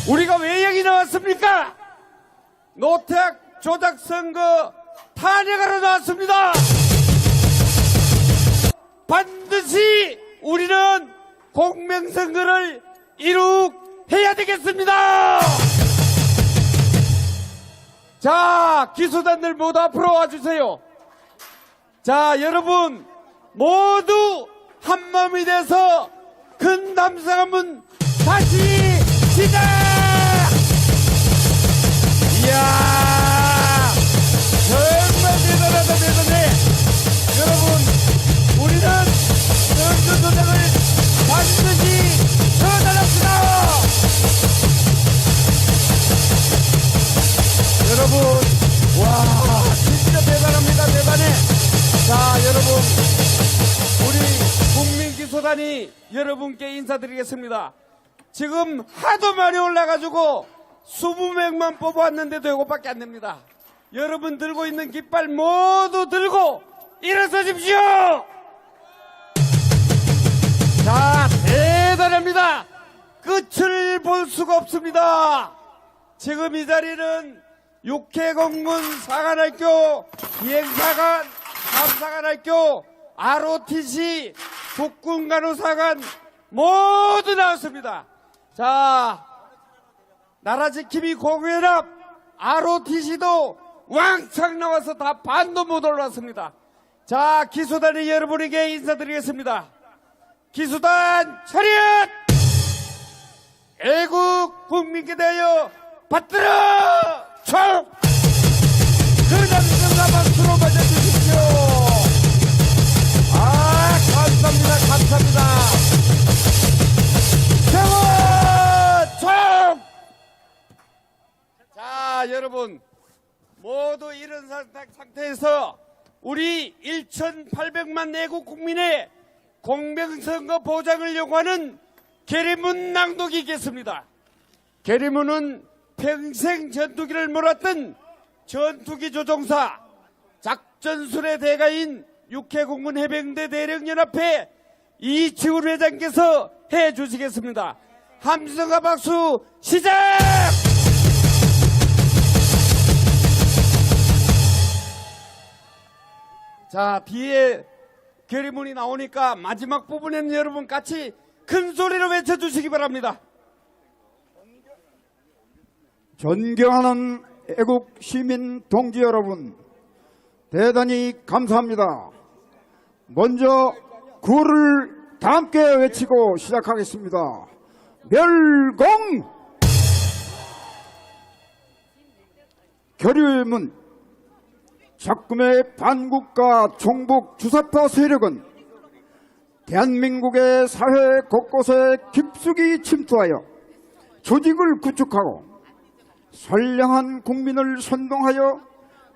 우리가 왜 여기 나왔습니까? 노태악 조작선거 탄핵하러 나왔습니다. 반드시 우리는 공명선거를 이룩해야 되겠습니다. 자, 기수단들 모두 앞으로 와주세요. 자, 여러분 모두 한마음이 돼서 큰 담성 한번 다시 시작! 이야, 정말 대단하다, 대단해. 여러분, 우리는 선거도장을 반드시 쳐달랍시다. 여러분, 와, 진짜 대단합니다, 대단해. 자, 여러분, 우리 국민기소단이 여러분께 인사드리겠습니다. 지금 하도 많이 올라가지고 20명만 뽑아왔는데도 이것밖에 안 됩니다. 여러분 들고 있는 깃발 모두 들고 일어서십시오. 자, 대단합니다. 끝을 볼 수가 없습니다. 지금 이 자리는 육해공군 사관학교, 비행사관, 감사관학교, ROTC, 국군간호사관 모두 나왔습니다. 자, 나라지킴이 공연합 ROTC도 왕창 나와서 다 반도 못 올랐습니다. 자, 기수단의 여러분에게 인사드리겠습니다. 기수단 차렷! 애국 국민께 대하여 받들어! 총! 그 장성과 박수로 맞아주십시오. 아, 감사합니다. 감사합니다. 세워! 총! 자, 여러분 모두 이런 상태에서 우리 1,800만 내국 국민의 공명선거 보장을 요구하는 계리문 낭독이 있겠습니다. 계리문은 평생 전투기를 몰았던 전투기 조종사, 작전술의 대가인 육해공군 해병대 대령연합회 이치훈 회장께서 해주시겠습니다. 함성과 박수 시작! 자, 뒤에 결의문이 나오니까 마지막 부분에는 여러분 같이 큰 소리로 외쳐주시기 바랍니다. 존경하는 애국 시민 동지 여러분, 대단히 감사합니다. 먼저 구호를 다 함께 외치고 시작하겠습니다. 멸공! 결의문. 적금의 반국가 종북 주사파 세력은 대한민국의 사회 곳곳에 깊숙이 침투하여 조직을 구축하고 선량한 국민을 선동하여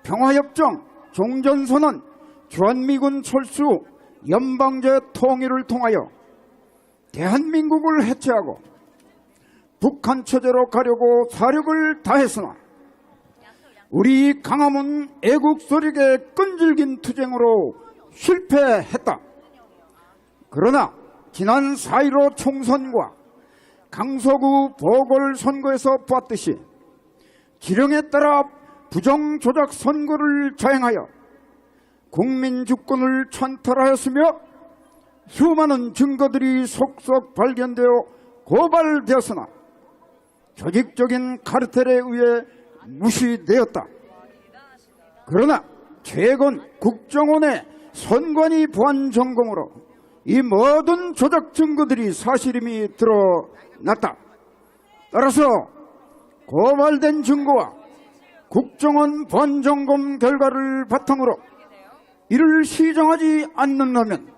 평화협정, 종전선언, 주한미군 철수, 연방제 통일을 통하여 대한민국을 해체하고 북한 체제로 가려고 사력을 다했으나 우리 강함은 애국 세력의 끈질긴 투쟁으로 실패했다. 그러나 지난 4.15 총선과 강서구 보궐선거에서 보았듯이 지령에 따라 부정조작 선거를 자행하여 국민 주권을 찬탈하였으며 수많은 증거들이 속속 발견되어 고발되었으나 조직적인 카르텔에 의해 무시되었다. 그러나 최근 국정원의 선관위 보안 점검으로 이 모든 조작 증거들이 사실임이 드러났다. 따라서 고발된 증거와 국정원 보안 점검 결과를 바탕으로 이를 시정하지 않는다면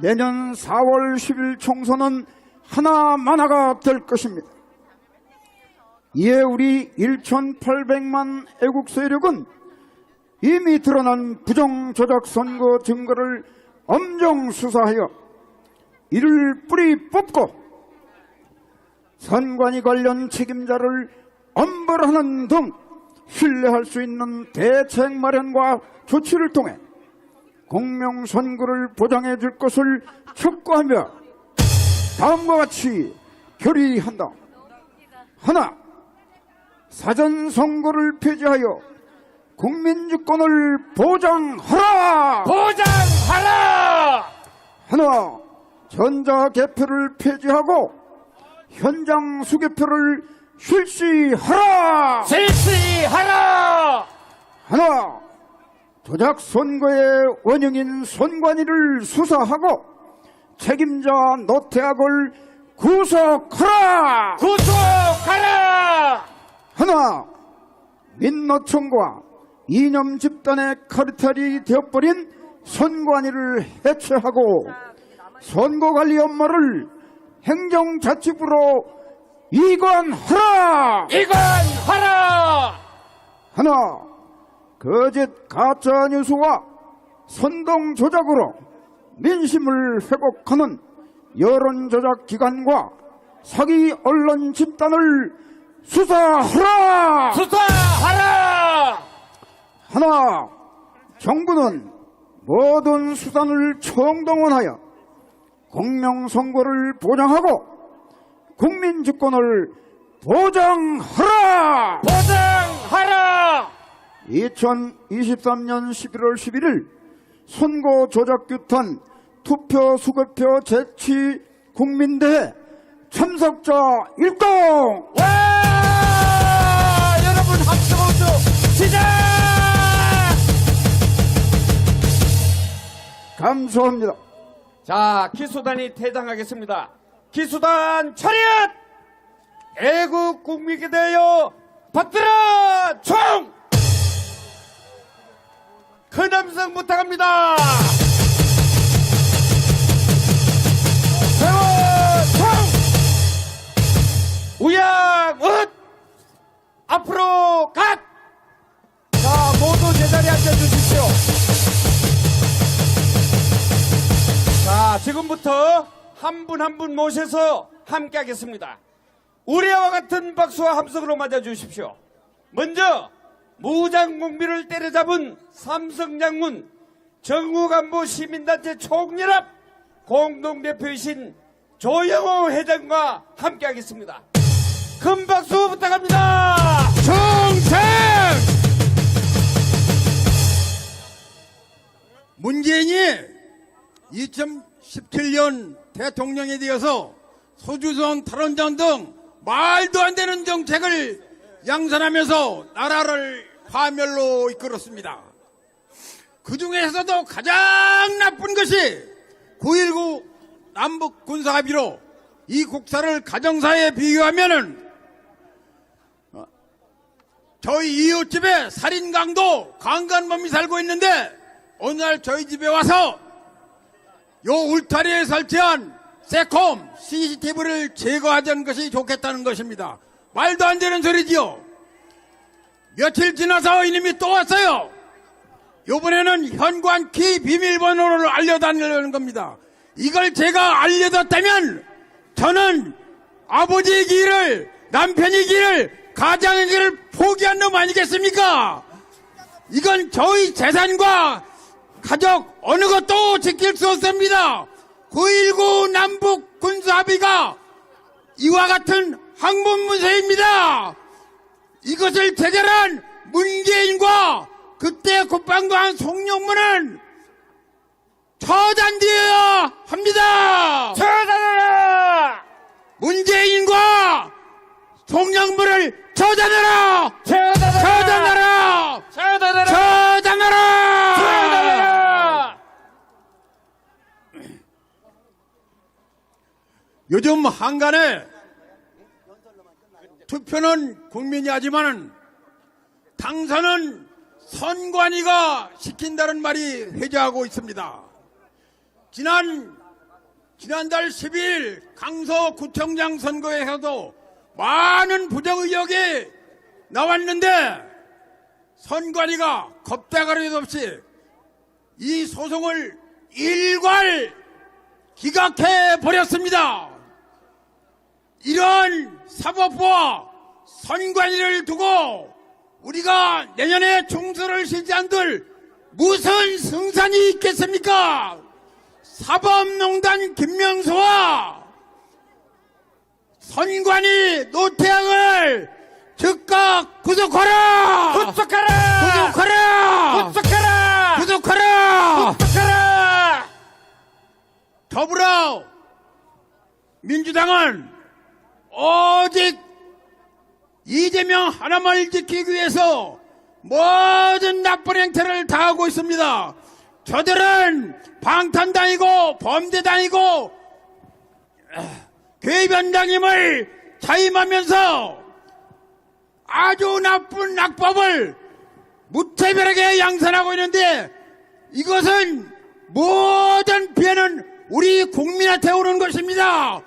내년 4월 10일 총선은 하나마나가 될 것입니다. 이에 우리 1,800만 애국 세력은 이미 드러난 부정조작 선거 증거를 엄정 수사하여 이를 뿌리 뽑고 선관위 관련 책임자를 엄벌하는 등 신뢰할 수 있는 대책 마련과 조치를 통해 공명선거를 보장해 줄 것을 촉구하며 다음과 같이 결의한다. 하나, 사전선거를 폐지하여 국민주권을 보장하라. 보장하라. 하나, 전자개표를 폐지하고 현장 수개표를 실시하라. 실시하라. 하나, 조작 선거의 원흉인 선관위를 수사하고 책임자 노태악을 구속하라. 구속하라. 하나, 민노총과 이념 집단의 카르텔이 되어버린 선관위를 해체하고 선거관리 업무를 행정자치부로 이관하라. 이관하라. 하나, 거짓 가짜뉴스와 선동 조작으로 민심을 왜곡하는 여론조작기관과 사기 언론 집단을 수사하라. 수사하라. 하나, 정부는 모든 수단을 총동원하여 공명선거를 보장하고 국민주권을 보장하라. 보장하라. 2023년 11월 11일 선거 조작 규탄 투표 수개표 제치 국민대회 참석자 일동. 와! 여러분 합성호수 시작! 감사합니다. 자, 기수단이 퇴장하겠습니다. 기수단 차렷! 애국 국민께 대하여 받들어 총! 큰 함성 부탁합니다. 세워 총! 우양웃! 앞으로 갓! 자, 모두 제자리에 앉아주십시오. 자, 지금부터 한 분 한 분 모셔서 함께 하겠습니다. 우리와 같은 박수와 함성으로 맞아주십시오. 먼저 무장공비를 때려잡은 삼성장군 정우간부 시민단체 총연합 공동대표이신 조영호 회장과 함께 하겠습니다. 큰 박수 부탁합니다. 정책! 문재인이 2017년 대통령이 되어서 소주성 탈원전 등 말도 안 되는 정책을 양산하면서 나라를 파멸로 이끌었습니다. 그 중에서도 가장 나쁜 것이 9.19 남북 군사합의로 이 국사를 가정사에 비교하면은 저희 이웃집에 살인강도 강간범이 살고 있는데 어느 날 저희 집에 와서 요 울타리에 설치한 세콤 CCTV를 제거하자는 것이 좋겠다는 것입니다. 말도 안 되는 소리지요. 며칠 지나서 이놈이 또 왔어요. 요번에는 현관키 비밀번호를 알려달라는 겁니다. 이걸 제가 알려줬다면 저는 아버지의 길을, 남편의 길을, 가장의 길을 포기한 놈 아니겠습니까? 이건 저희 재산과 가족 어느 것도 지킬 수 없습니다. 9.19 남북 군사합의가 이와 같은 항문문서입니다. 이것을 제재한 문재인과 그때 국방부한 송영문은 처단되어야 합니다. 처단하라! 문재인과 송영문을 처단하라! 처단하라! 처단하라! 처단하라! 처단하라! 처단하라! 요즘 한간에 투표는 국민이 하지만은 당선은 선관위가 시킨다는 말이 회자하고 있습니다. 지난달 10일 강서구청장 선거에서도 많은 부정의혹이 나왔는데 선관위가 겁대가리 없이 이 소송을 일괄 기각해 버렸습니다. 이런 사법부와 선관위를 두고 우리가 내년에 총선을 실시한들 무슨 승산이 있겠습니까? 사법농단 김명수와 선관위 노태양을 구속하라! 구속하라! 구속하라! 구속하라! 구속하라! 구속하라! 더불어 민주당은 오직 이재명 하나만을 지키기 위해서 모든 나쁜 행태를 다하고 있습니다. 저들은 방탄당이고 범죄당이고 괴변당임을 자임하면서 아주 나쁜 악법을 무차별하게 양산하고 있는데 이것은 모든 피해는 우리 국민한테 오는 것입니다.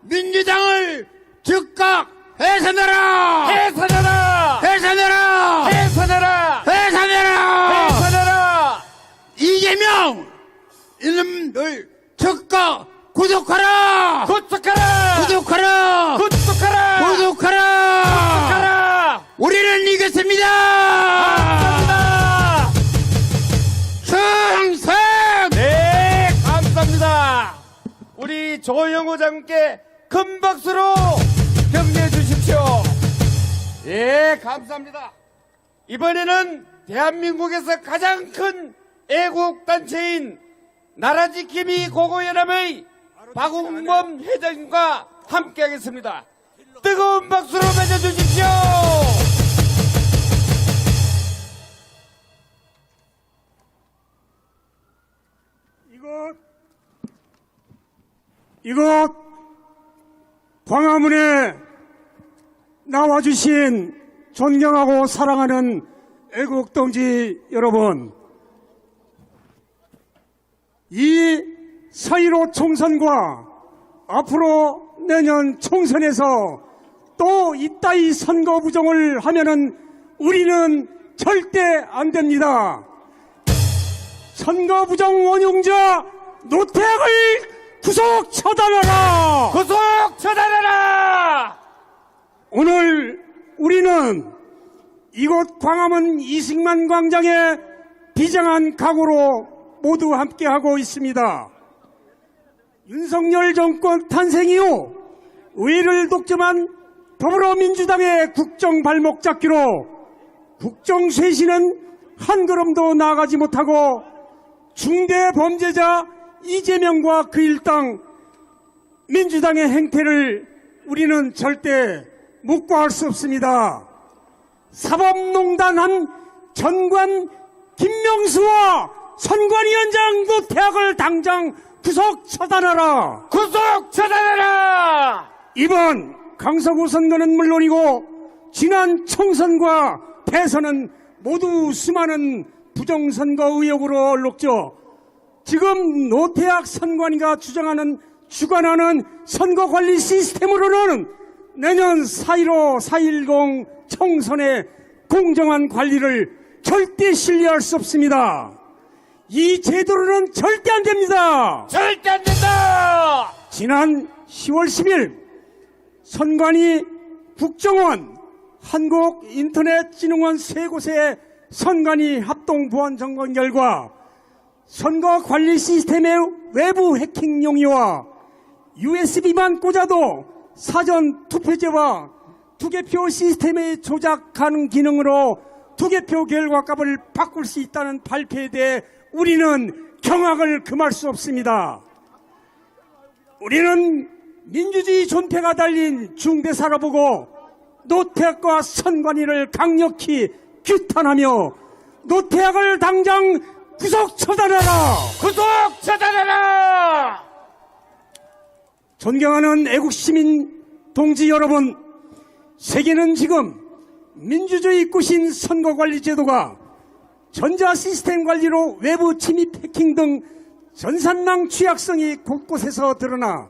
민주당을 즉각 해산하라! 해산하라! 해산하라! 해산하라! 해산하라! 해산하라! 이재명 이놈을 즉각 구속하라! 구속하라! 구속하라! 구속하라! 구속하라! 구속하라! 우리는 이겼습니다! 감사합니다! 충성! 네, 감사합니다. 우리 조영호 장군께 큰 박수로 격려해 주십시오. 예, 감사합니다. 이번에는 대한민국에서 가장 큰 애국단체인 나라지킴이 고고연합의 박웅범 회장님과 함께하겠습니다. 뜨거운 박수로 맞아주십시오. 이곳 광화문에 나와주신 존경하고 사랑하는 애국동지 여러분, 이 4.15 총선과 앞으로 내년 총선에서 또 이따위 선거 부정을 하면은 우리는 절대 안 됩니다. 선거 부정 원흉자 노태악을 구속 처단하라! 구속 처단하라! 오늘 우리는 이곳 광화문 이승만 광장에 비장한 각오로 모두 함께하고 있습니다. 윤석열 정권 탄생 이후 의회를 독점한 더불어민주당의 국정 발목 잡기로 국정 쇄신은 한 걸음도 나아가지 못하고 중대 범죄자 이재명과 그 일당 민주당의 행태를 우리는 절대 묵과할 수 없습니다. 사법농단 한 전관 김명수와 선관위원장 노태악을 당장 구속 처단하라. 구속 처단하라! 이번 강서구 선거는 물론이고 지난 총선과 대선은 모두 수많은 부정선거 의혹으로 얼룩져 지금 노태악 선관위가 주관하는 선거관리 시스템으로는 내년 4.15, 4.10 총선의 공정한 관리를 절대 신뢰할 수 없습니다. 이 제도로는 절대 안 됩니다. 절대 안 된다! 지난 10월 10일 선관위, 국정원, 한국인터넷진흥원 세 곳의 선관위 합동 보안 점검 결과 선거 관리 시스템의 외부 해킹 용의와 USB만 꽂아도 사전 투표제와 투개표 시스템의 조작 가능 기능으로 투개표 결과값을 바꿀 수 있다는 발표에 대해 우리는 경악을 금할 수 없습니다. 우리는 민주주의 존폐가 달린 중대사로 보고 노태악과 선관위를 강력히 규탄하며 노태악을 당장 구속 처단하라! 구속 처단하라! 존경하는 애국시민 동지 여러분, 세계는 지금 민주주의 꽃인 선거관리제도가 전자시스템 관리로 외부 침입 해킹 등 전산망 취약성이 곳곳에서 드러나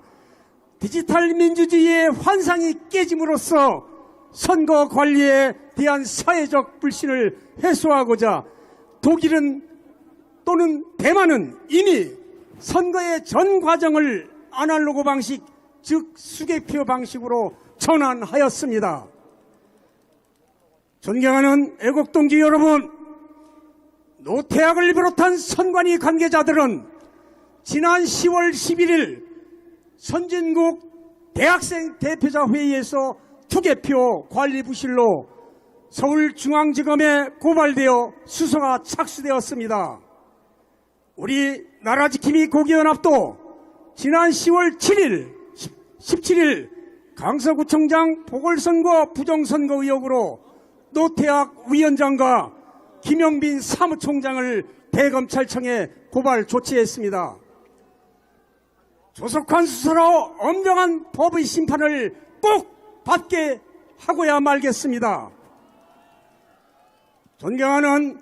디지털 민주주의의 환상이 깨짐으로써 선거 관리에 대한 사회적 불신을 해소하고자 독일은 또는 대만은 이미 선거의 전 과정을 아날로그 방식, 즉 수개표 방식으로 전환하였습니다. 존경하는 애국동지 여러분, 노태악을 비롯한 선관위 관계자들은 지난 10월 11일 선진국 대학생 대표자 회의에서 투개표 관리 부실로 서울중앙지검에 고발되어 수사가 착수되었습니다. 우리 나라지킴이 고기연합도 지난 10월 7일, 17일 강서구청장 보궐선거 부정선거 의혹으로 노태학 위원장과 김영빈 사무총장을 대검찰청에 고발 조치했습니다. 조속한 수사로 엄정한 법의 심판을 꼭 받게 하고야 말겠습니다. 존경하는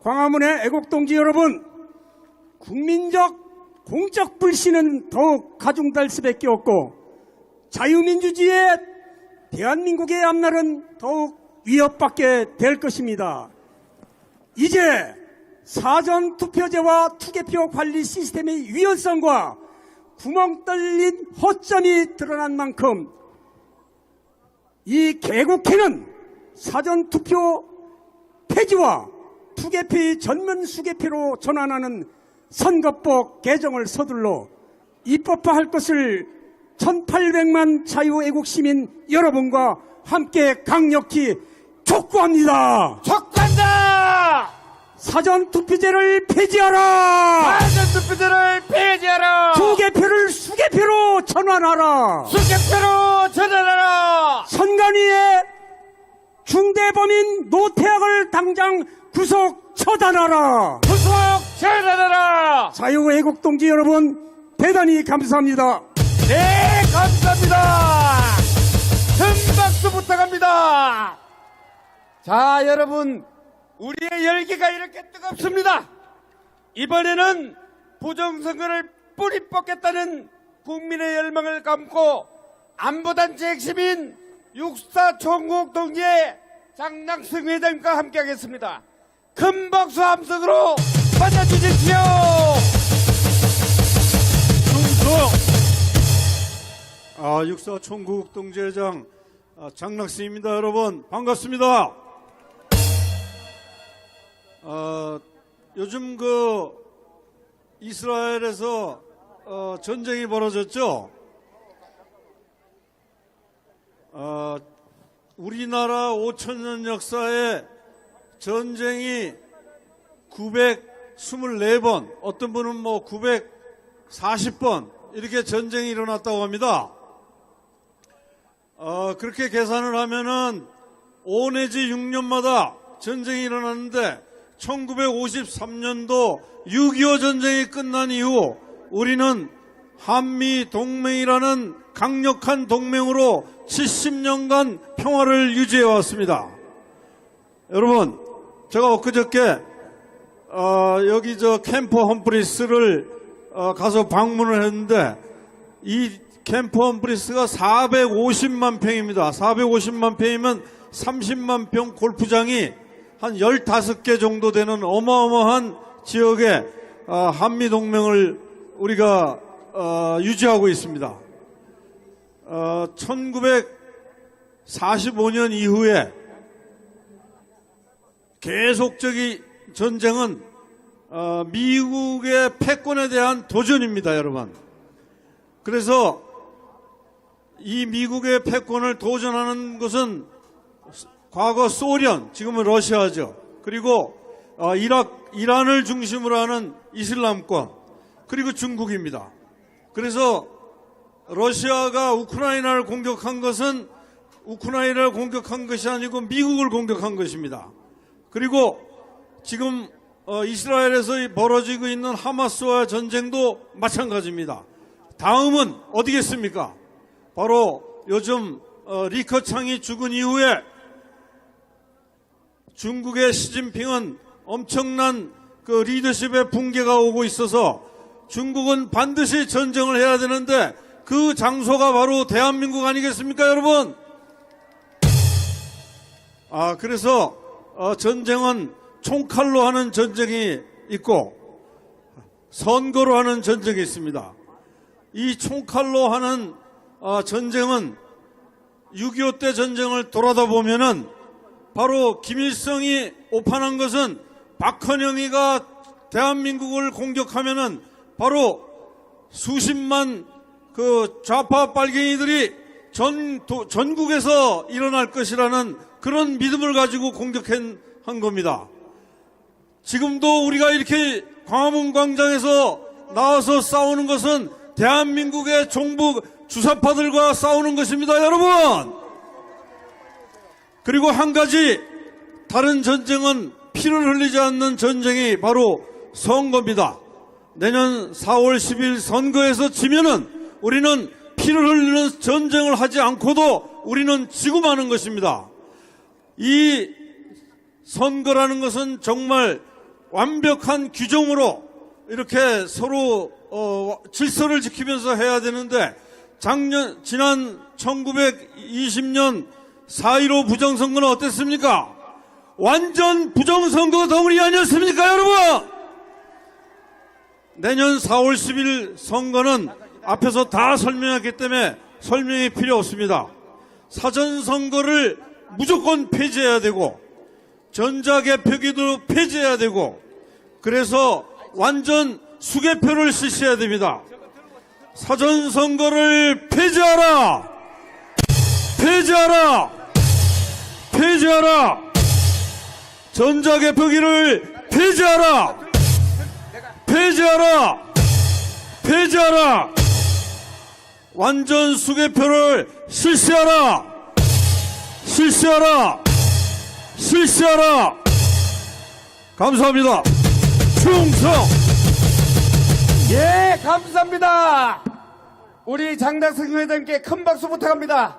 광화문의 애국동지 여러분, 국민적 공적 불신은 더욱 가중될 수밖에 없고 자유민주주의의 대한민국의 앞날은 더욱 위협받게 될 것입니다. 이제 사전투표제와 투개표 관리 시스템의 유연성과 구멍 뚫린 허점이 드러난 만큼 이 개국회는 사전투표 폐지와 투개표의 전면 수개표로 전환하는 선거법 개정을 서둘러 입법화할 것을 1800만 자유애국시민 여러분과 함께 강력히 촉구합니다. 촉구한다! 사전투표제를 폐지하라! 사전투표제를 폐지하라! 투개표를 수개표로 전환하라! 수개표로 전환하라! 선관위의 중대범인 노태학을 당장 구속 처단하라! 구속 전환하라! 자유애국동지 여러분 대단히 감사합니다. 네, 감사합니다. 큰 박수 부탁합니다. 자, 여러분, 우리의 열기가 이렇게 뜨겁습니다. 이번에는 부정선거를 뿌리 뽑겠다는 국민의 열망을 감고 안보단체 핵심인 육사 총국 동지의 장낙승 회장님과 함께하겠습니다. 큰 박수 함성으로 맞아주십시오. 육사 총국 동지회장 장낙승입니다. 여러분 반갑습니다. 요즘 이스라엘에서 전쟁이 벌어졌죠. 우리나라 5천년 역사에 전쟁이 924번, 어떤 분은 940번 이렇게 전쟁이 일어났다고 합니다. 그렇게 계산을 하면은 5 내지 6년마다 전쟁이 일어났는데 1953년도 6.25 전쟁이 끝난 이후 우리는 한미 동맹이라는 강력한 동맹으로 70년간 평화를 유지해 왔습니다. 여러분, 제가 엊그저께 여기 캠프 험프리스를 가서 방문을 했는데 이 캠프 험프리스가 450만 평입니다. 450만 평이면 30만 평 골프장이 한 15개 정도 되는 어마어마한 지역에 한미동맹을 우리가 유지하고 있습니다. 1945년 이후에 계속적인 전쟁은 미국의 패권에 대한 도전입니다, 여러분. 그래서 이 미국의 패권을 도전하는 것은 과거 소련, 지금은 러시아죠. 그리고 이란을 중심으로 하는 이슬람권, 그리고 중국입니다. 그래서 러시아가 우크라이나를 공격한 것은 우크라이나를 공격한 것이 아니고 미국을 공격한 것입니다. 그리고 지금 이스라엘에서 벌어지고 있는 하마스와 전쟁도 마찬가지입니다. 다음은 어디겠습니까? 바로 요즘 리커창이 죽은 이후에 중국의 시진핑은 엄청난 리더십의 붕괴가 오고 있어서 중국은 반드시 전쟁을 해야 되는데 그 장소가 바로 대한민국 아니겠습니까, 여러분? 그래서 전쟁은 총칼로 하는 전쟁이 있고 선거로 하는 전쟁이 있습니다. 이 총칼로 하는 전쟁은 6.25 때 전쟁을 돌아다 보면은 바로 김일성이 오판한 것은 박헌영이가 대한민국을 공격하면은 바로 수십만 좌파 빨갱이들이 전국에서 일어날 것이라는 그런 믿음을 가지고 공격한 겁니다. 지금도 우리가 이렇게 광화문 광장에서 나와서 싸우는 것은 대한민국의 종북 주사파들과 싸우는 것입니다, 여러분. 그리고 한 가지, 다른 전쟁은 피를 흘리지 않는 전쟁이 바로 선거입니다. 내년 4월 10일 선거에서 지면은 우리는 피를 흘리는 전쟁을 하지 않고도 우리는 지고 마는 것입니다. 이 선거라는 것은 정말 완벽한 규정으로 이렇게 서로 질서를 지키면서 해야 되는데, 지난 1920년 4.15 부정선거는 어땠습니까? 완전 부정선거 덩어리 아니었습니까, 여러분? 내년 4월 10일 선거는 앞에서 다 설명했기 때문에 설명이 필요 없습니다. 사전선거를 무조건 폐지해야 되고, 전자개표기도 폐지해야 되고, 그래서 완전 수개표를 실시해야 됩니다. 사전선거를 폐지하라! 폐지하라! 폐지하라! 전자개표기를 폐지하라! 폐지하라! 폐지하라! 완전 수개표를 실시하라! 실시하라! 실시하라! 감사합니다. 충성! 예, 감사합니다. 우리 장덕승 회장님께 큰 박수 부탁합니다.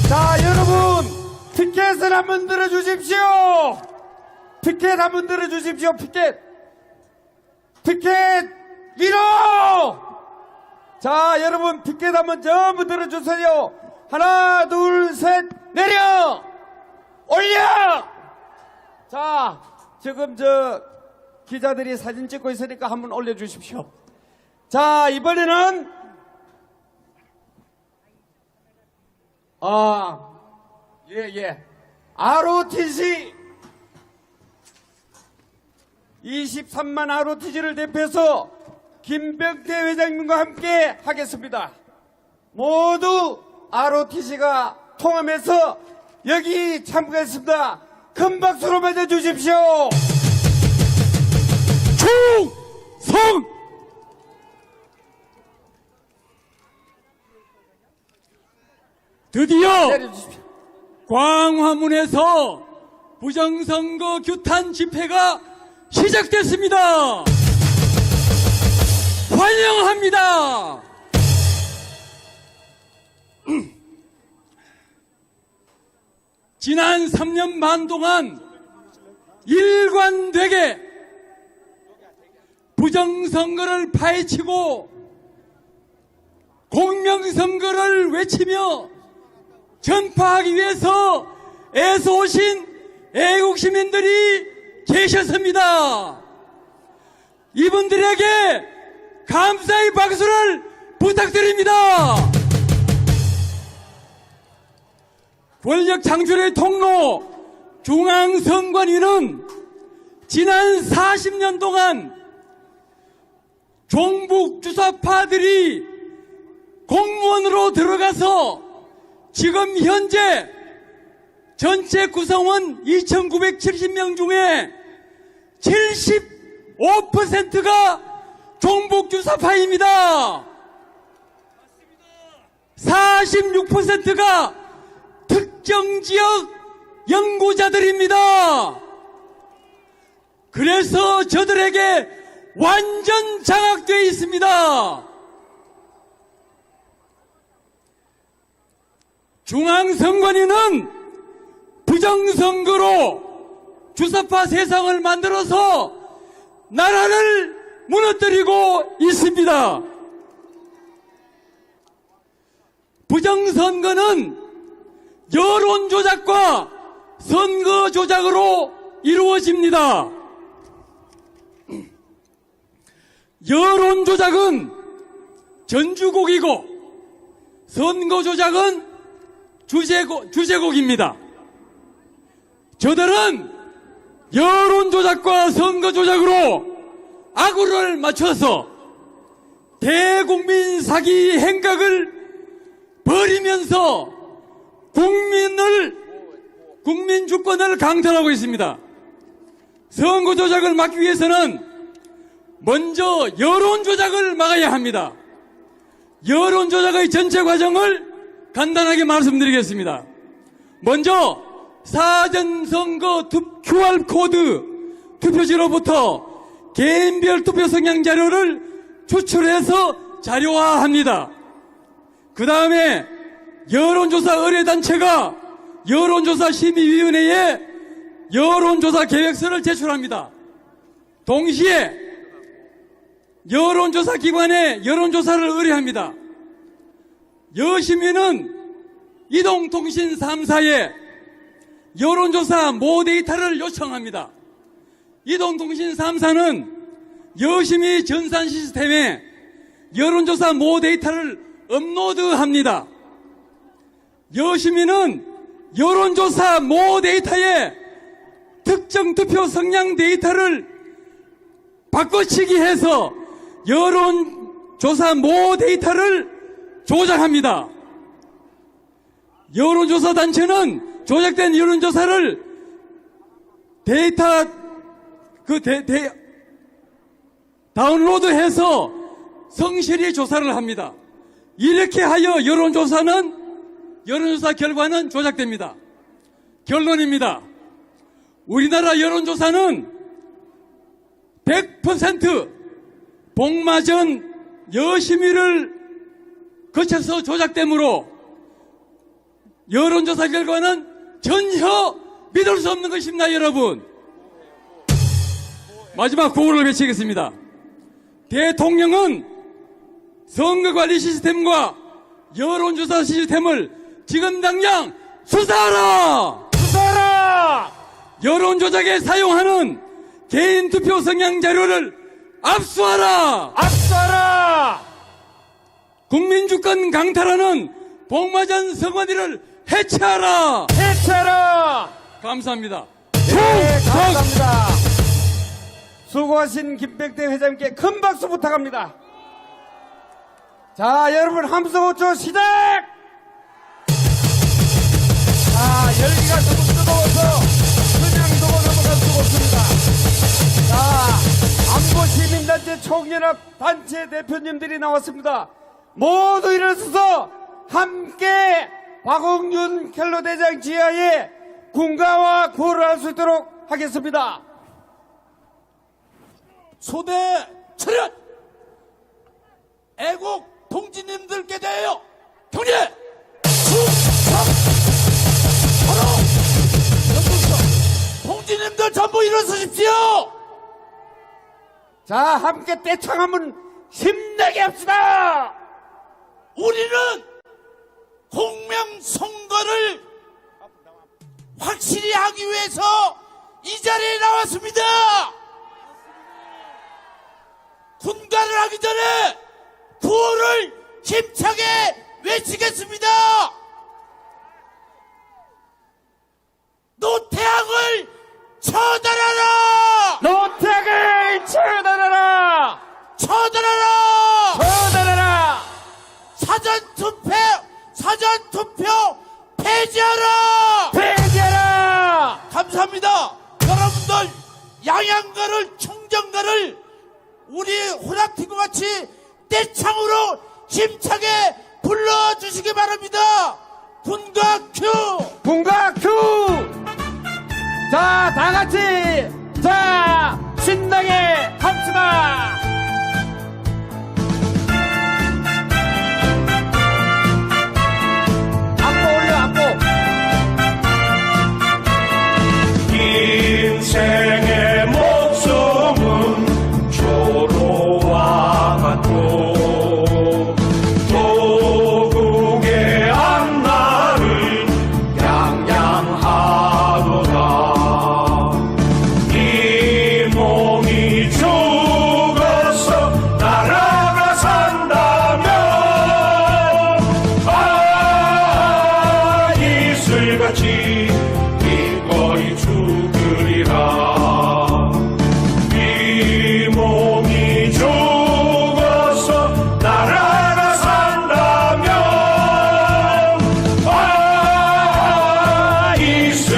자, 여러분, 티켓을 한번 들어주십시오. 티켓 한번 들어주십시오. 티켓 위로! 자, 여러분, 티켓 한번 전부 들어주세요. 하나, 둘, 셋, 내려! 올려! 자, 지금 기자들이 사진 찍고 있으니까 한번 올려주십시오. 자, 이번에는 ROTC 23만 ROTC를 대표해서 김병태 회장님과 함께 하겠습니다. 모두 ROTC가 통함해서 여기 참가했습니다. 큰 박수로 맞아주십시오. 충성! 드디어 내려주십시오. 광화문에서 부정선거 규탄 집회가 시작됐습니다. 환영합니다. 지난 3년 반 동안 일관되게 부정선거를 파헤치고 공명선거를 외치며 전파하기 위해서 애써오신 애국시민들이 계셨습니다. 이분들에게 감사의 박수를 부탁드립니다. 권력 창출의 통로 중앙선관위는 지난 40년 동안 종북 주사파들이 공무원으로 들어가서 지금 현재 전체 구성원 2,970명 중에 75%가 종북 주사파입니다. 46%가 특정 지역 연구자들입니다. 그래서 저들에게 완전 장악되어 있습니다. 중앙선관위는 부정선거로 주사파 세상을 만들어서 나라를 무너뜨리고 있습니다. 부정선거는 여론조작과 선거조작으로 이루어집니다. 여론조작은 전주곡이고 선거조작은 주제곡입니다. 저들은 여론조작과 선거조작으로 악우를 맞춰서 대국민 사기 행각을 벌이면서 국민 주권을 강탈하고 있습니다. 선거 조작을 막기 위해서는 먼저 여론 조작을 막아야 합니다. 여론 조작의 전체 과정을 간단하게 말씀드리겠습니다. 먼저 사전선거 QR코드 투표지로부터 개인별 투표 성향 자료를 추출해서 자료화합니다. 그 다음에 여론조사 의뢰단체가 여론조사 심의위원회에 여론조사 계획서를 제출합니다. 동시에 여론조사 기관에 여론조사를 의뢰합니다. 여심위는 이동통신 3사에 여론조사 모 데이터를 요청합니다. 이동통신 3사는 여심위 전산 시스템에 여론조사 모 데이터를 업로드합니다. 여심위는 여론조사 모 데이터에 특정 투표 성향 데이터를 바꿔치기 해서 여론조사 모 데이터를 조작합니다. 여론조사 단체는 조작된 여론조사를 다운로드해서 성실히 조사를 합니다. 이렇게 하여 여론조사 결과는 조작됩니다. 결론입니다. 우리나라 여론조사는 100% 복마전 여심위를 거쳐서 조작되므로 여론조사 결과는 전혀 믿을 수 없는 것입니다, 여러분. 마지막 구호를 외치겠습니다. 대통령은 선거관리 시스템과 여론조사 시스템을 지금 당장 수사하라! 수사하라! 여론조작에 사용하는 개인 투표 성향 자료를 압수하라! 압수하라! 국민주권 강탈하는 복마전 선관위를 해체하라! 해체하라! 감사합니다. 네, 감사합니다. 수고하신 김백대 회장님께 큰 박수 부탁합니다. 자, 여러분 함성 5초 시작! 자, 열기가 너무 뜨거워서 그냥 두고 넘어갈 수가 없습니다. 자, 안보시민단체 총연합 단체 대표님들이 나왔습니다. 모두 일어서서 함께 박홍준 켈로 대장 지하에 군가와 구호를 할 수 있도록 하겠습니다. 소대 차렷! 애국 동지님들께 대하여 경례! 충성! 바로 연동서 동지님들 전부 일어서십시오! 자, 함께 떼창하면 힘내게 합시다! 우리는 공명선거를 확실히 하기 위해서 이 자리에 나왔습니다! 군가를 하기 전에 구호를 힘차게 외치겠습니다. 노태악을 처단하라! 노태악을 처단하라! 처단하라! 처단하라! 사전투표 폐지하라! 폐지하라! 감사합니다. 여러분들 양양가를 청정가를 우리 호락팀과 같이 떼창으로 힘차게 불러주시기 바랍니다. 군가 큐! 군가 큐! 자, 다 같이 자, 신나게 합시다. 악보 올려, 악보. 인생의 목숨은 조로와 같고 조국의 앞날을 양양하도다.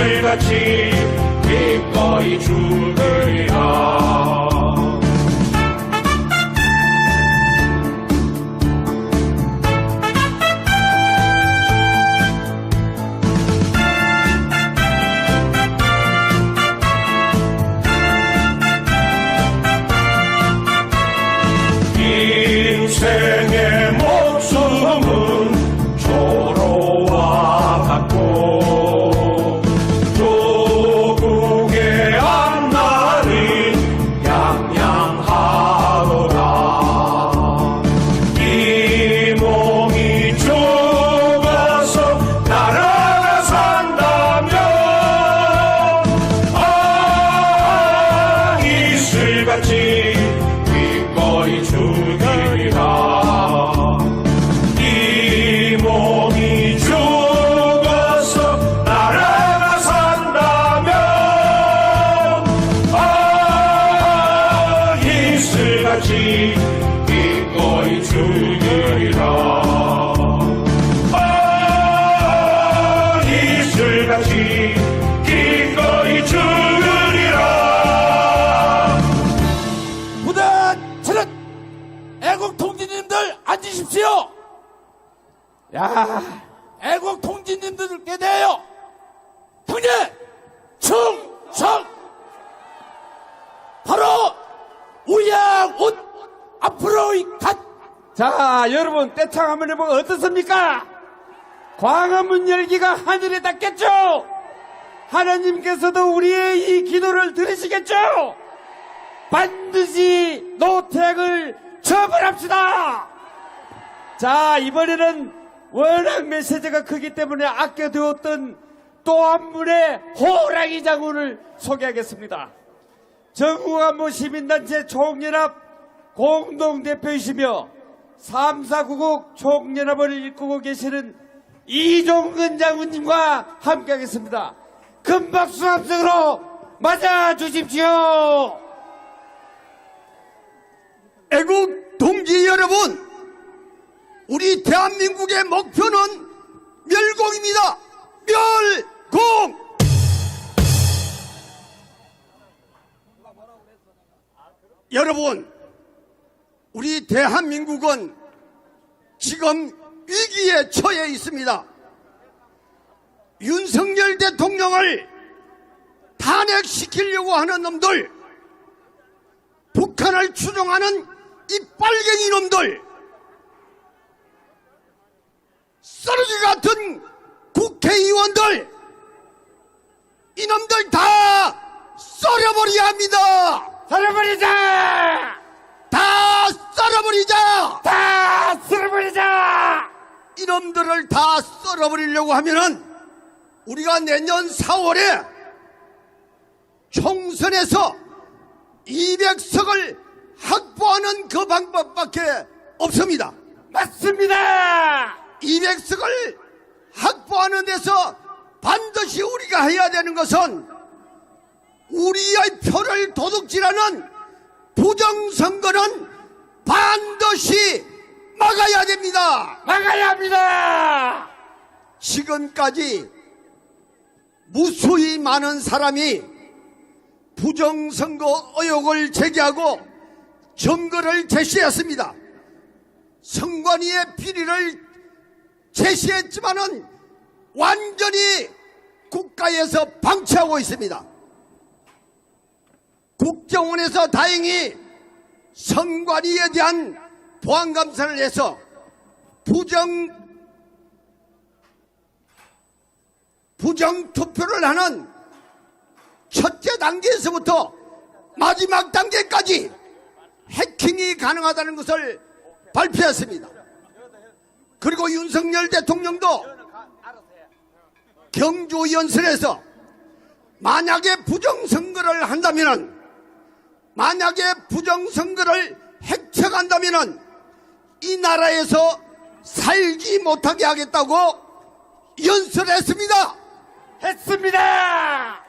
이슬같이 기꺼이 죽으리라. 인생의 목숨은 조로와 같고 조국의 앞날은 양양하노라. 이 몸이 죽어서 나라가 산다면 이슬같이 기꺼이 죽으리라. 이 몸이 죽어서 나라가 산다면 이슬같이 기꺼이 죽으리라. 이슬같이 기꺼이 죽으리라. 부단 차렷! 애국 통지님들 앉으십시오. 야, 애국 통지님들께 대하여 형제 충성! 바로 우양옷 앞으로의 갓! 자, 여러분 떼창 한번 해보면 어떻습니까? 광화문 열기가 하늘에 닿겠죠? 하나님께서도 우리의 이 기도를 들으시겠죠? 반드시 노태악을 처벌합시다. 자, 이번에는 워낙 메시지가 크기 때문에 아껴두었던 또 한 분의 호랑이 장군을 소개하겠습니다. 정우안보 시민단체 총연합 공동대표이시며 3.4구국 총연합을 이끌고 계시는 이종근 장군님과 함께하겠습니다. 큰 박수 함성으로 맞아주십시오. 애국 동지 여러분, 우리 대한민국의 목표는 멸공입니다. 멸공! 여러분, 우리 대한민국은 지금 위기에 처해 있습니다. 윤석열 대통령을 탄핵시키려고 하는 놈들, 북한을 추종하는 이 빨갱이 놈들, 쓰레기 같은 국회의원들, 이놈들 다 썰어버려야 합니다. 썰어버리자! 다 썰어버리자. 다 썰어버리자! 이놈들을 다 썰어버리려고 하면은 우리가 내년 4월에 총선에서 200석을 확보하는 그 방법밖에 없습니다. 맞습니다! 200석을 확보하는 데서 반드시 우리가 해야 되는 것은 우리의 표를 도둑질하는 부정선거는 반드시 막아야 됩니다. 막아야 합니다! 지금까지 무수히 많은 사람이 부정선거 의혹을 제기하고 증거를 제시했습니다. 선관위의 비리를 제시했지만은 완전히 국가에서 방치하고 있습니다. 국정원에서 다행히 선관위에 대한 보안감사를 해서 부정투표를 하는 첫째 단계에서부터 마지막 단계까지 해킹이 가능하다는 것을 발표했습니다. 그리고 윤석열 대통령도 경주 연설에서 만약에 부정선거를 한다면은, 만약에 부정선거를 획책한다면은 이 나라에서 살지 못하게 하겠다고 연설했습니다. 했습니다!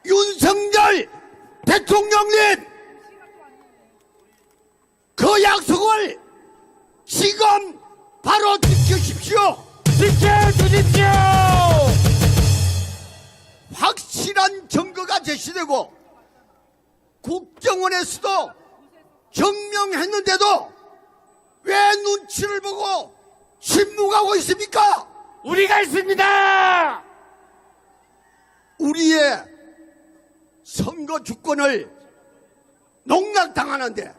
윤석열 대통령님, 그 약속을 지금 바로 지키십시오. 지켜주십시오! 확실한 증거가 제시되고 국정원에서도 증명했는데도 왜 눈치를 보고 침묵하고 있습니까? 우리가 있습니다. 우리의 선거 주권을 농락당하는데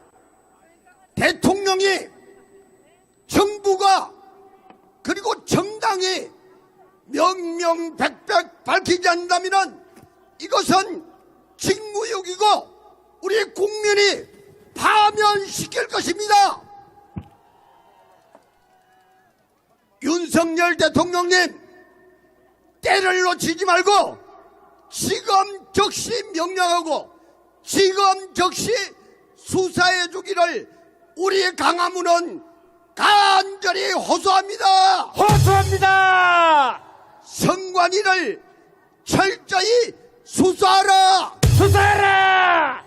대통령이, 정부가, 그리고 정당이 명명백백 밝히지 않는다면 이것은 직무유기고 우리 국민이 파면시킬 것입니다. 윤석열 대통령님, 때를 놓치지 말고 지금 즉시 명령하고 지금 즉시 수사해 주기를 우리 강화문은 간절히 호소합니다. 호소합니다. 선관위를 철저히 수사하라. 수사하라.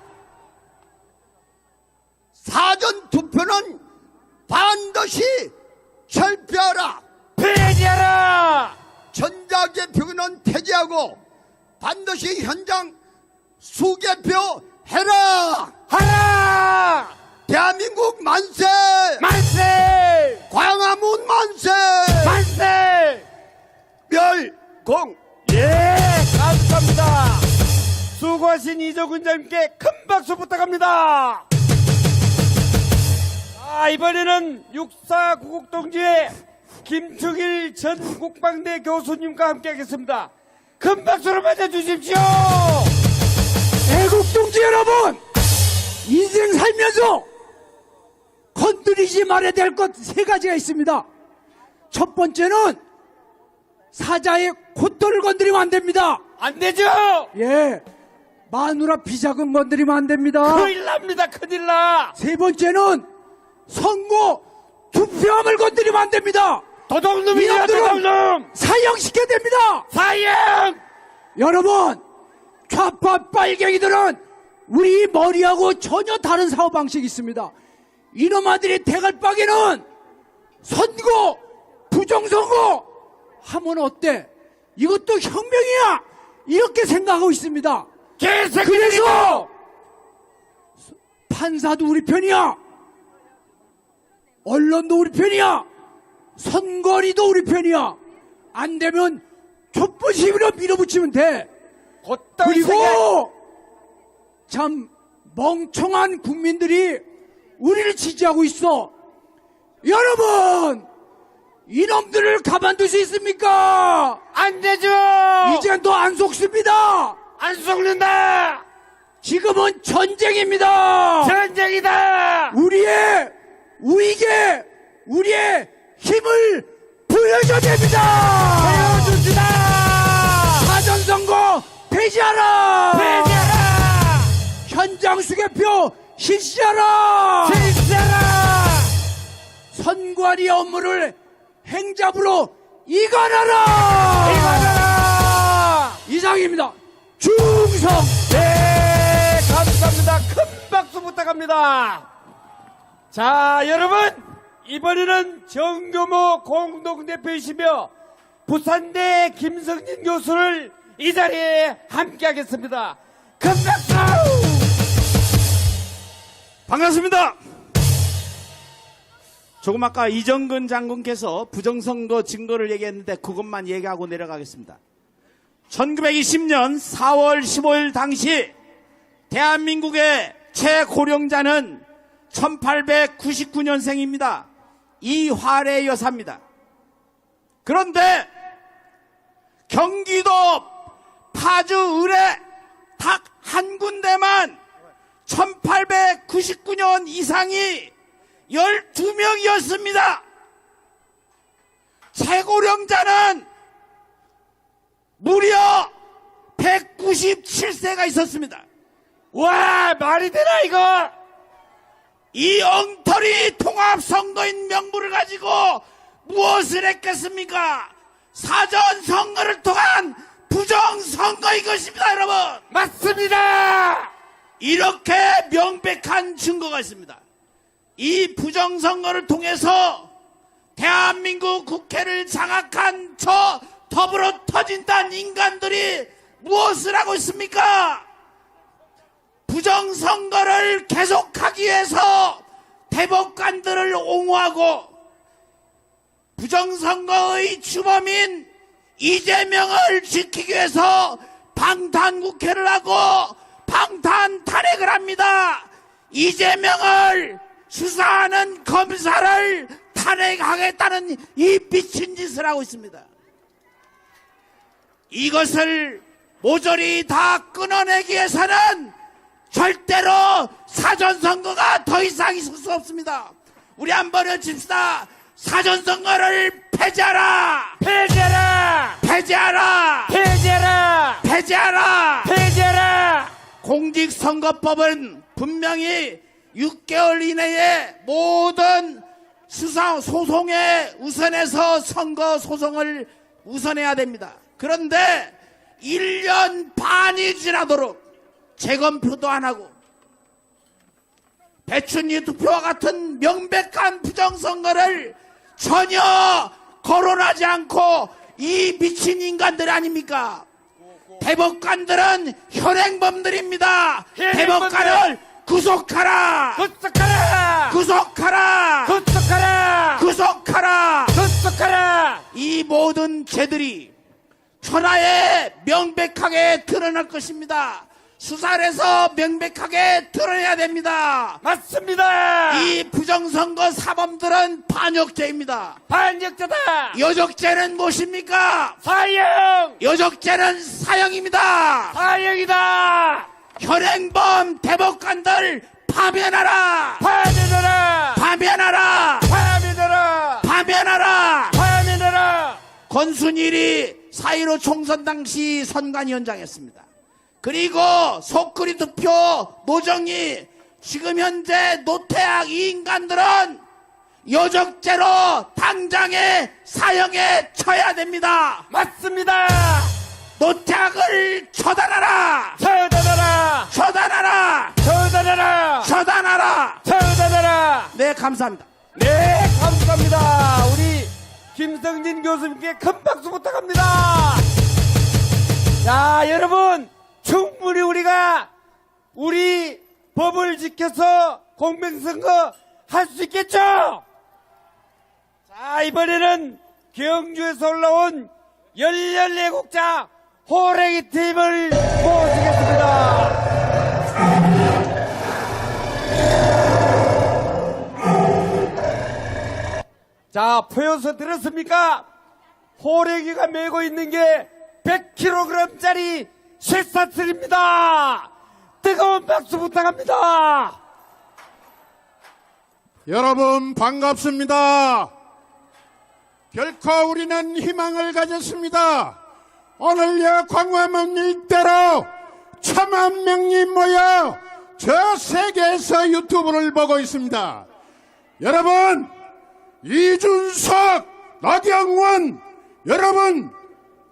사전 투표는 반드시 철폐하라. 폐지하라. 전자개표는 폐지하고 반드시 현장 수개표 해라. 하라. 대한민국 만세. 만세. 광화문 만세. 만세. 멸공. 예, 감사합니다. 수고하신 이조군장님께 큰 박수 부탁합니다. 이번에는 육사구국동지회 김충일 전 국방대 교수님과 함께하겠습니다. 큰 박수로 맞아주십시오. 애국동지 여러분, 인생 살면서 건드리지 말아야 될 것 세 가지가 있습니다. 첫 번째는 사자의 콧돌을 건드리면 안 됩니다. 안 되죠? 예, 마누라 비자금 건드리면 안 됩니다. 큰일 납니다. 큰일 나. 세 번째는 선거 투표함을 건드리면 안 됩니다. 도둑놈이야, 이놈들은 도둑놈. 사형시켜야 됩니다. 사형. 여러분, 좌파 빨갱이들은 우리 머리하고 전혀 다른 사고방식이 있습니다. 이놈아들이 대갈박이는 선거, 부정선거 하면 어때? 이것도 혁명이야! 이렇게 생각하고 있습니다. 그래서 판사도 우리 편이야. 언론도 우리 편이야. 선거리도 우리 편이야. 안 되면 촛불 시위로 밀어붙이면 돼. 그리고 참 멍청한 국민들이 우리를 지지하고 있어. 여러분, 이놈들을 가만둘 수 있습니까? 안 되죠. 이젠 더 안 속습니다. 안 속는다. 지금은 전쟁입니다. 전쟁이다. 우리의 우익에 우리의 힘을 보여줘야 됩니다. 보여줍시다. 사전선거 폐지하라. 폐지하라. 현장 수개표 실시하라. 실시하라. 선관위 업무를 행잡으로 이관하라. 이관하라. 이상입니다. 충성. 네, 감사합니다. 큰 박수 부탁합니다. 자, 여러분, 이번에는 정교모 공동대표이시며 부산대 김성진 교수를 이 자리에 함께하겠습니다. 큰 박수. 반갑습니다. 조금 아까 이정근 장군께서 부정선거 증거를 얘기했는데 그것만 얘기하고 내려가겠습니다. 1920년 4월 15일 당시 대한민국의 최고령자는 1899년생입니다. 이화래 여사입니다. 그런데 경기도 파주 을에 딱 한 군데만 1899년 이상이 12명이었습니다. 최고령자는 무려 197세가 있었습니다. 와, 말이 되나 이거? 이 엉터리 통합선거인 명부를 가지고 무엇을 했겠습니까? 사전선거를 통한 부정선거인 것입니다, 여러분. 맞습니다. 이렇게 명백한 증거가 있습니다. 이 부정선거를 통해서 대한민국 국회를 장악한 저 더불어 터진다는 인간들이 무엇을 하고 있습니까? 부정선거를 계속하기 위해서 대법관들을 옹호하고 부정선거의 주범인 이재명을 지키기 위해서 방탄국회를 하고 방탄 탄핵을 합니다. 이재명을 수사하는 검사를 탄핵하겠다는 이 미친 짓을 하고 있습니다. 이것을 모조리 다 끊어내기 위해서는 절대로 사전선거가 더 이상 있을 수 없습니다. 우리 한번 외칩시다. 사전선거를 폐지하라! 폐지하라! 폐지하라! 폐지하라! 폐지하라! 폐지하라! 공직선거법은 분명히 6개월 이내에 모든 수사 소송에 우선해서 선거 소송을 우선해야 됩니다. 그런데 1년 반이 지나도록 재검표도 안 하고 배춘희 투표와 같은 명백한 부정선거를 전혀 거론하지 않고 이 미친 인간들 아닙니까? 대법관들은 현행범들입니다. 대법관을 구속하라! 구속하라! 구속하라! 구속하라! 구속하라! 구속하라! 이 모든 죄들이 천하에 명백하게 드러날 것입니다. 수사를 해서 명백하게 드러내야 됩니다. 맞습니다! 이 부정선거 사범들은 반역죄입니다. 반역자다! 여적죄는 무엇입니까? 사형! 여적죄는 사형입니다. 사형이다! 현행범 대법관들 파면하라! 파면하라! 파면하라! 파면하라! 파면하라! 파면하라! 권순일이 4.15 총선 당시 선관위원장이었습니다. 그리고 속거리 투표 노정희, 지금 현재 노태악 이 인간들은 여적죄로 당장에 사형에 처해야 됩니다. 맞습니다! 노태악을 처단하라! 처단하라! 처단하라! 처단하라! 처단하라! 처단하라! 네, 감사합니다. 네, 감사합니다. 우리 김성진 교수님께 큰 박수 부탁합니다. 자, 여러분, 충분히 우리가 우리 법을 지켜서 공명선거 할 수 있겠죠? 자, 이번에는 경주에서 올라온 열렬 애국자 호랭이 팀을 모시겠습니다. 자, 포효서 들었습니까? 호랭이가 메고 있는 게 100kg짜리 쇠사슬입니다. 뜨거운 박수 부탁합니다. 여러분 반갑습니다. 결코 우리는 희망을 가졌습니다. 오늘 광화문 일대로 1,000만 명이 모여 저 세계에서 유튜브를 보고 있습니다. 여러분, 이준석, 나경원, 여러분,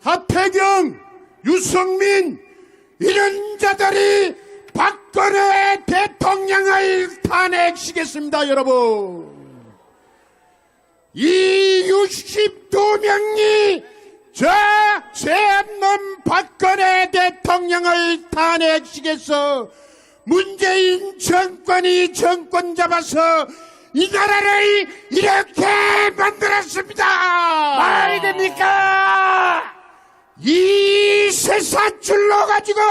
하태경, 유승민 이런 자들이 박근혜 대통령을 탄핵시켰습니다. 여러분, 이 62명이 저 죄없는 박근혜 대통령을 탄핵시켜서 문재인 정권이 정권 잡아서 이 나라를 이렇게 만들었습니다. 말이 됩니까? 이 쇠사줄로 가지고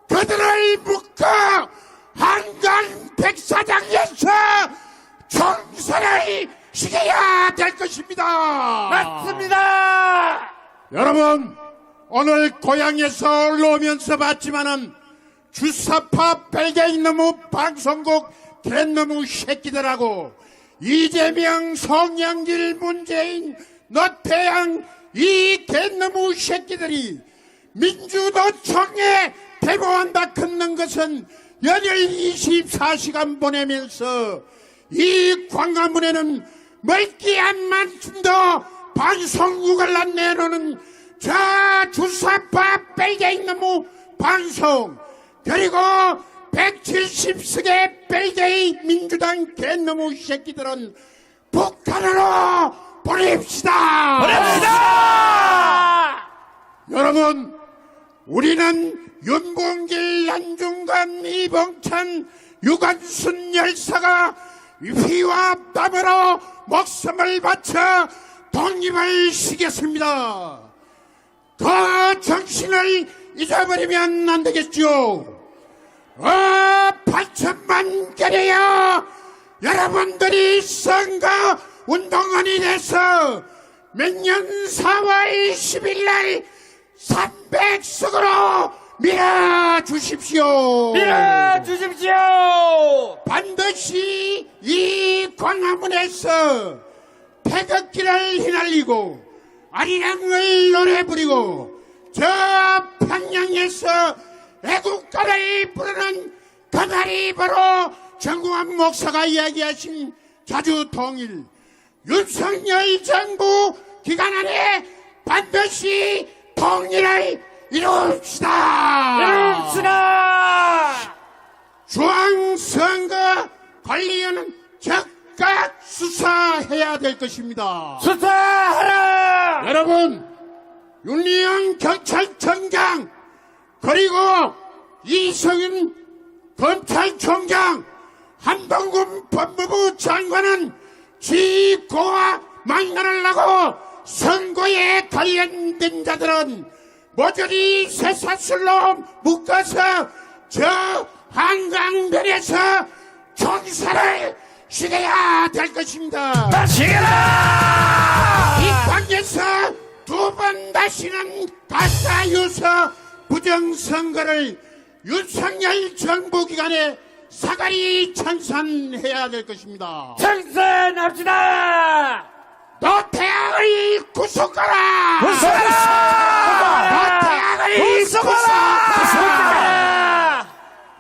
그들을 묶어 한강 백사장에서 총선을 시켜야 될 것입니다. 맞습니다. 여러분, 오늘 고향에서 올라오면서 봤지만은 주사파 벨게이 너무 방송국 개너무 새끼들하고 이재명, 송영길, 문재인, 노태양 이 개너무 새끼들이 민주노총에 대모한다 긋는 것은 열흘 24시간 보내면서 이 광화문에는 멀기한 만큼도 방송국을 내놓는 저 주사파 벨게이 너무 방송 그리고 170석의 벨게이 민주당 개너무 새끼들은 북한으로 보냅시다. 보냅시다. 여러분, 우리는 윤봉길, 안중근, 이봉찬, 유관순 열사가 피와 땀으로 목숨을 바쳐 독립을 시켰습니다. 그 정신을 잊어버리면 안 되겠죠. 8천만 개래야 여러분들이 선거 운동원이 돼서 매년 4월 10일 날 300석으로 밀어주십시오. 밀어주십시오. 반드시 이 광화문에서 태극기를 휘날리고 아리랑을 노래 부리고 저 평양에서 애국가를 부르는 그날이 바로 정구환 목사가 이야기하신 자주통일, 윤석열 정부 기간 안에 반드시 통일을 이룹시다. 중앙선거 관리위원회는 즉각 수사해야 될 것입니다. 수사하라. 여러분, 윤리영 경찰청장 그리고 이성윤 검찰총장, 한동훈 법무부 장관은 지고와 망언을 하고 선거에 관련된 자들은 모조리 쇠사슬로 묶어서 저 한강변에서 총살을 시켜야 될 것입니다. 시켜라. 이 땅에서 두 번 다시는 가짜유서 부정선거를 윤석열 정부 기간에 사가리 청산해야 될 것입니다. 청산합시다. 노태악을 구속하라. 노태악을 구속하라.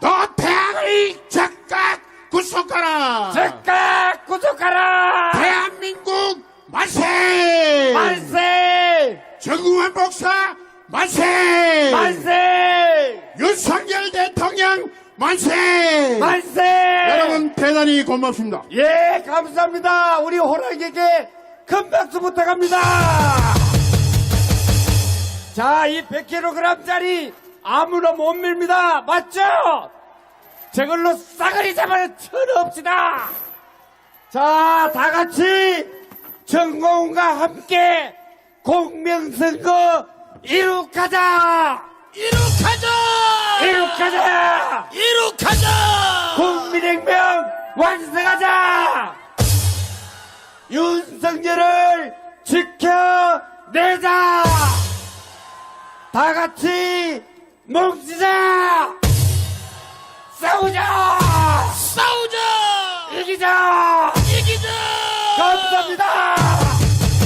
노태악을 즉각 구속하라. 즉각 구속하라. 대한민국 만세. 만세. 정우환 목사 만세. 만세. 윤석열 대통령 만세. 만세. 여러분 대단히 고맙습니다. 예, 감사합니다. 우리 호랑이에게 큰 박수 부탁합니다. 자, 이 100kg짜리 아무나 못 밀입니다. 맞죠? 저걸로 싸그리 잡아 쳐넣읍시다. 자, 다 같이 정공과 함께 공명선거 이룩하자. 이룩하자. 국민혁명 완성하자. 윤석열을 지켜내자. 다 같이 뭉치자. 싸우자. 이기자.